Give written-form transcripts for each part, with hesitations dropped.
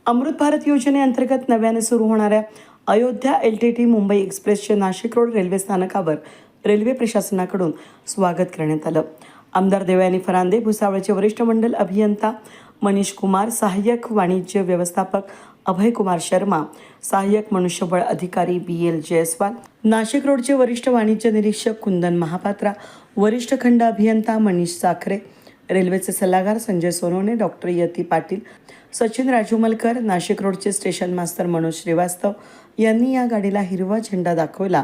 अमृत भारत योजनेअंतर्गत नव्याने सुरू होणाऱ्या अयोध्या LTT मुंबई एक्सप्रेसचे नाशिक रोड रेल्वे स्थानकावर रेल्वे प्रशासनाकडून स्वागत करण्यात आलं. आमदार देवयानी फरांदे, भुसावळचे वरिष्ठ मंडल अभियंता मनीष कुमार, सहाय्यक वाणिज्य व्यवस्थापक अभय कुमार शर्मा, सहाय्यक मनुष्यबळ अधिकारी BL जयस्वाल, नाशिक रोडचे वरिष्ठ वाणिज्य निरीक्षक कुंदन महापात्रा, वरिष्ठ खंड अभियंता मनीष साखरे, रेल्वेचे सल्लागार संजय सोनवणे, डॉक्टर यती पाटील, सचिन राजूमलकर, नाशिक रोडचे स्टेशन मास्तर मनोज श्रीवास्तव यांनी या गाडीला हिरवा झेंडा दाखवला.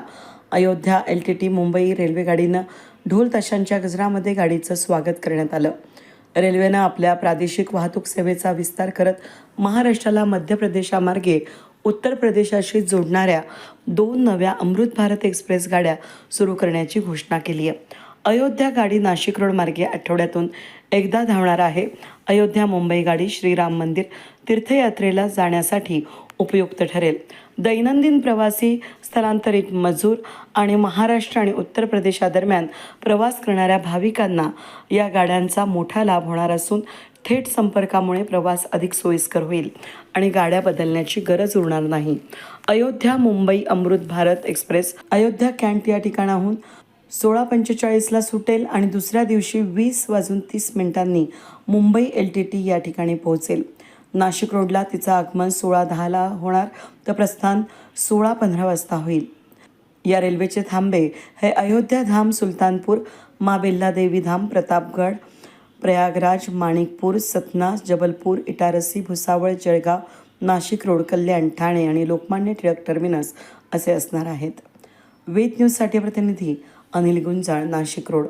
अयोध्या LTT मुंबई रेल्वे गाडीनं ढोल ताशांच्या गजरामध्ये गाडीचं स्वागत करण्यात आलं. रेल्वेनं आपल्या प्रादेशिक वाहतूक सेवेचा विस्तार करत महाराष्ट्राला मध्य प्रदेशामार्गे उत्तर प्रदेशाशी जोडणाऱ्या 2 नव्या अमृत भारत एक्सप्रेस गाड्या सुरू करण्याची घोषणा केली आहे. अयोध्या गाडी नाशिक रोड मार्गे आठवड्यातून एकदा धावणार आहे. अयोध्या मुंबई गाडी श्रीराम मंदिर तीर्थयात्रेला जाण्यासाठी उपयुक्त ठरेल. दैनंदिन प्रवासी, स्थलांतरित मजूर आणि महाराष्ट्र आणि उत्तर प्रदेशादरम्यान प्रवास करणाऱ्या भाविकांना या गाड्यांचा मोठा लाभ होणार असून थेट संपर्कामुळे प्रवास अधिक सोयीस्कर होईल आणि गाड्या बदलण्याची गरज उरणार नाही. अयोध्या मुंबई अमृत भारत एक्सप्रेस अयोध्या कॅन्ट या ठिकाणाहून 16:45ला सुटेल आणि दुसऱ्या दिवशी 20:30 मुंबई LTT या ठिकाणी पोहोचेल. नाशिक रोडला तिचं आगमन 16:10ला होणार तर प्रस्थान 16:15 वाजता होईल. या रेल्वेचे थांबे हे अयोध्या धाम, सुलतानपूर, माँ बेल्ला देवी धाम, प्रतापगड, प्रयागराज, माणिकपूर, सतना, जबलपूर, इटारसी, भुसावळ, जळगाव, नाशिक रोड, कल्याण, ठाणे आणि लोकमान्य टिळक टर्मिनस असे असणार आहेत. वेद न्यूजसाठी प्रतिनिधी अनिल गुंजाळ, नाशिक रोड.